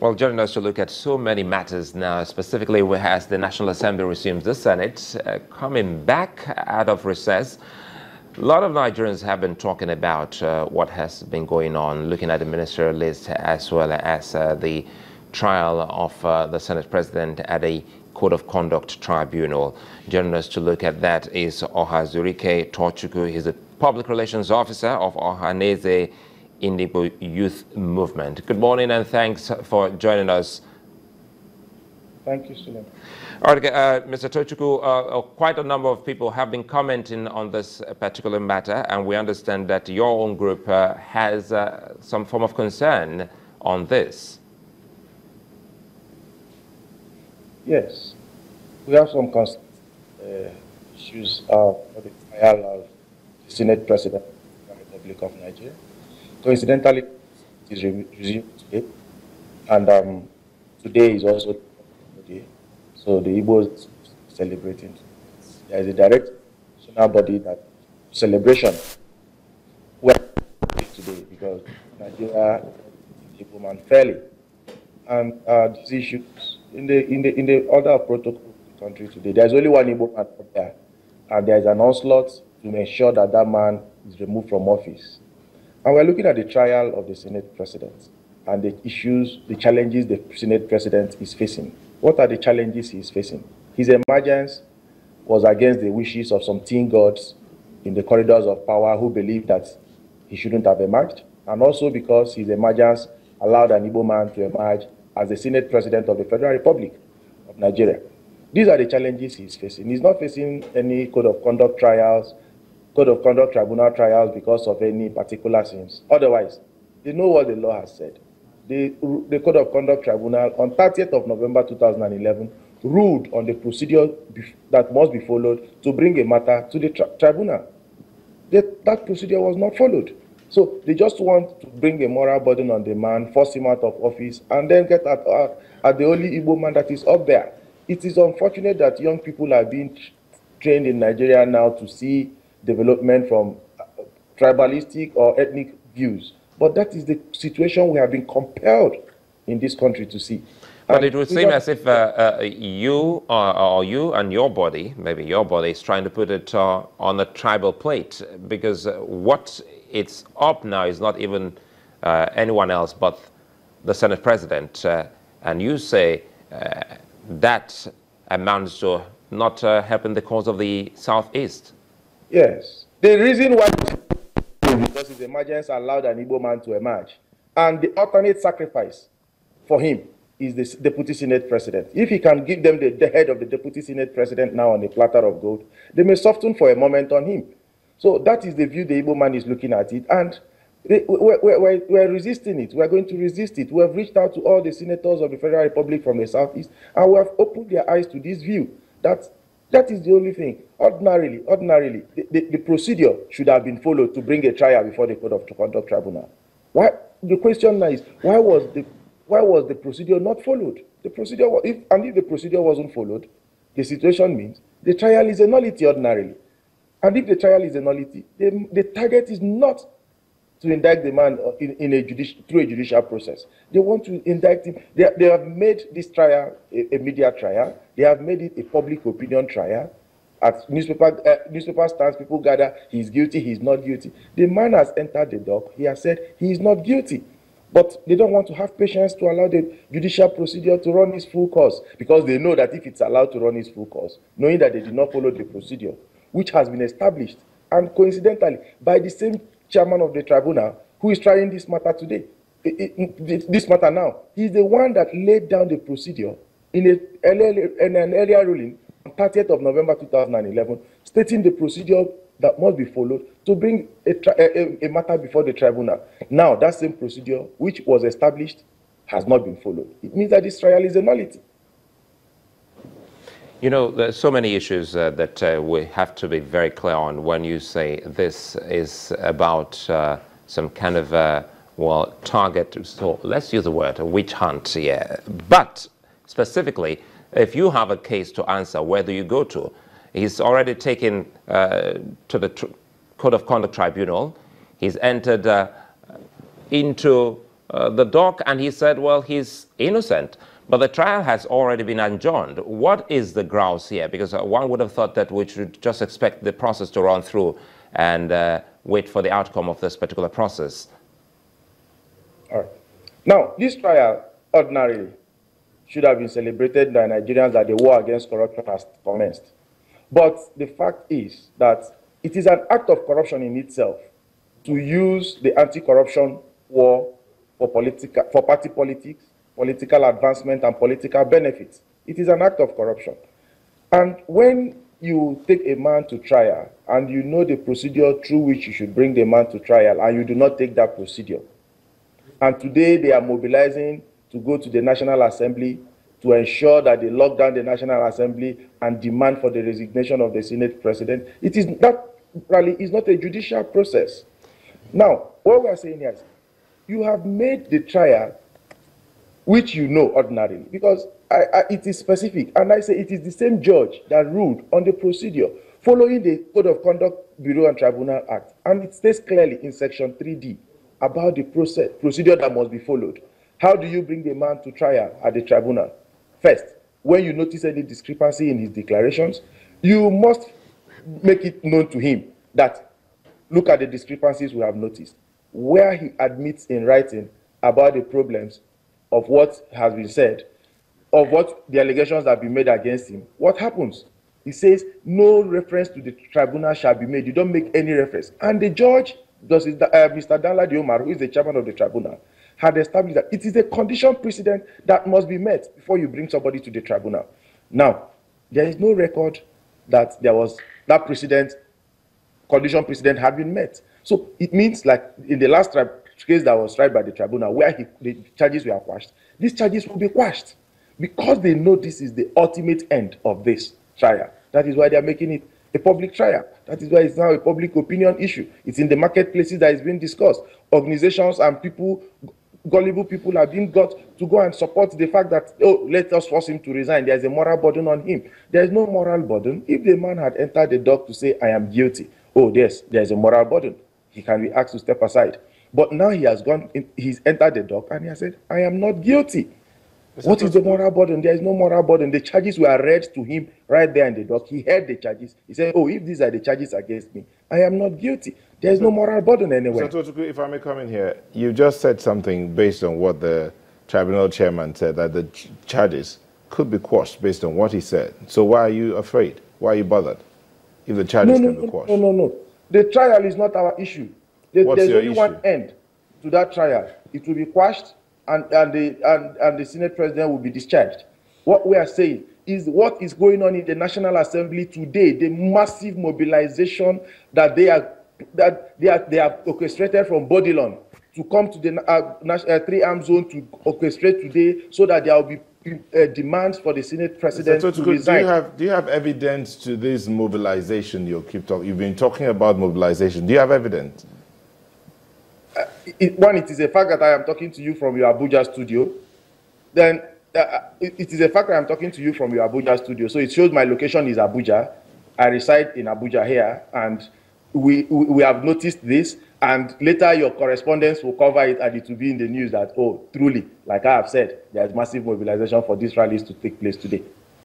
Well, joining us to look at so many matters now, specifically as the National Assembly resumes the Senate, coming back out of recess. A lot of Nigerians have been talking about what has been going on, looking at the ministerial list as well as the trial of the Senate President at a Code of Conduct Tribunal. Joining us to look at that is Ohazurike Tochukwu. He's a Public Relations Officer of Ohaneze Indigo Youth Movement. Good morning and thanks for joining us. Thank you, Suleiman. All right, Mr. Tochukwu, quite a number of people have been commenting on this particular matter, and we understand that your own group has some form of concern on this. Yes, we have some issues for the trial of the Senate President of the Republic of Nigeria. Coincidentally, it is resumed today, and today is also the day, so the Igbos is celebrating. There is a direct national body that celebration today because Nigeria is Igbo man fairly, and these issues in the order of protocol of the country today. There is only one Igbo man up there, and there is an onslaught to ensure that that man is removed from office. And we're looking at the trial of the Senate President and the issues, the challenges the Senate President is facing. What are the challenges he is facing? His emergence was against the wishes of some teen gods in the corridors of power who believed that he shouldn't have emerged, and also because his emergence allowed an Igbo man to emerge as the Senate President of the Federal Republic of Nigeria. These are the challenges he's facing. He's not facing any Code of Conduct trials, Code of Conduct Tribunal trials because of any particular sins. Otherwise, they know what the law has said. The Code of Conduct Tribunal on 30th of November 2011 ruled on the procedure that must be followed to bring a matter to the tribunal. That procedure was not followed. So they just want to bring a moral burden on the man, force him out of office, and then get at the only Igbo man that is up there. It is unfortunate that young people are being trained in Nigeria now to see development from tribalistic or ethnic views. But that is the situation we have been compelled in this country to see. But it would seem as if you and your body, maybe your body, is trying to put it on a tribal plate, because what it's up now is not even anyone else but the Senate President. And you say that amounts to not helping the cause of the Southeast. Yes. The reason why because his emergence allowed an Igbo man to emerge. And the alternate sacrifice for him is the Deputy Senate President. If he can give them the head of the Deputy Senate President now on a platter of gold, they may soften for a moment on him. So that is the view the Igbo man is looking at it. And we're resisting it. We're going to resist it. We have reached out to all the senators of the Federal Republic from the Southeast, and we have opened their eyes to this view. That is the only thing. Ordinarily, the procedure should have been followed to bring a trial before the Code of Conduct Tribunal. Why? The question now is, why was the procedure not followed? The procedure was, if the procedure wasn't followed, the situation means the trial is a nullity ordinarily. And if the trial is a nullity, the target is not to indict the man through a judicial process. They want to indict him. They have made this trial a media trial. They have made it a public opinion trial. At newspaper stands, people gather, he's guilty, he's not guilty. The man has entered the dock. He has said he is not guilty. But they don't want to have patience to allow the judicial procedure to run its full course, because they know that if it's allowed to run its full course, knowing that they did not follow the procedure, which has been established, and coincidentally, by the same chairman of the tribunal who is trying this matter today, this matter now, he's the one that laid down the procedure in an earlier ruling on 30th of November 2011, stating the procedure that must be followed to bring a matter before the tribunal. Now, that same procedure, which was established, has not been followed. It means that this trial is a nullity. You know, there's so many issues that we have to be very clear on when you say this is about some kind of, target. So let's use the word witch hunt here. But specifically, if you have a case to answer, where do you go to? He's already taken to the Code of Conduct Tribunal. He's entered into the dock and he said, well, he's innocent. But the trial has already been adjourned. What is the grouse here? Because one would have thought that we should just expect the process to run through and wait for the outcome of this particular process. All right. Now, this trial ordinarily should have been celebrated by Nigerians that the war against corruption has commenced. But the fact is that it is an act of corruption in itself to use the anti-corruption war for party politics, political advancement, and political benefits. It is an act of corruption. And when you take a man to trial and you know the procedure through which you should bring the man to trial and you do not take that procedure, and today they are mobilizing to go to the National Assembly to ensure that they lock down the National Assembly and demand for the resignation of the Senate President, that rally is not a judicial process. Now, what we are saying here is, you have made the trial, which you know ordinarily, because it is specific, and I say it is the same judge that ruled on the procedure following the Code of Conduct Bureau and Tribunal Act, and it states clearly in Section 3D about the procedure that must be followed. How do you bring the man to trial at the tribunal? First, when you notice any discrepancy in his declarations, you must make it known to him that, look at the discrepancies we have noticed, where he admits in writing about the problems of what has been said, of what the allegations that have been made against him. What happens? He says, no reference to the tribunal shall be made. You don't make any reference. And the judge, Mr. Danladi Omar, who is the chairman of the tribunal, had established that it is a condition precedent that must be met before you bring somebody to the tribunal. Now, there is no record that there was that condition precedent had been met. So it means, like in the last case that was tried by the tribunal, where the charges were quashed, these charges will be quashed because they know this is the ultimate end of this trial. That is why they are making it a public trial. That is why it's now a public opinion issue. It's in the marketplaces that is being discussed. Organizations and people, gullible people, have been got to go and support the fact that, oh, let us force him to resign. There's a moral burden on him. There's no moral burden. If the man had entered the dock to say, I am guilty, oh, yes, there's a moral burden. He can be asked to step aside. But now he has he's entered the dock and he has said, I am not guilty. What is the moral burden? There is no moral burden. The charges were read to him right there in the dock. He heard the charges. He said, oh, if these are the charges against me, I am not guilty. There is no moral burden anywhere. So, Tochukwu, if I may come in here, you just said something based on what the tribunal chairman said, that the charges could be quashed based on what he said. So why are you afraid? Why are you bothered if the charges can be quashed? No. The trial is not our issue. There's only one end to that trial. It will be quashed, and the Senate President will be discharged. What we are saying is what is going on in the National Assembly today, the massive mobilization that they have orchestrated from Bodilon to come to the three-arm zone to orchestrate today, so that there will be demands for the Senate President to resign. Do you have evidence to this mobilization you've been talking about mobilization? Do you have evidence? It is a fact that I am talking to you from your Abuja studio. Then it is a fact that I am talking to you from your Abuja studio. So it shows my location is Abuja. I reside in Abuja here, and we have noticed this. And later your correspondence will cover it, and it will be in the news that, oh, truly, like I have said, there is massive mobilization for these rallies to take place today.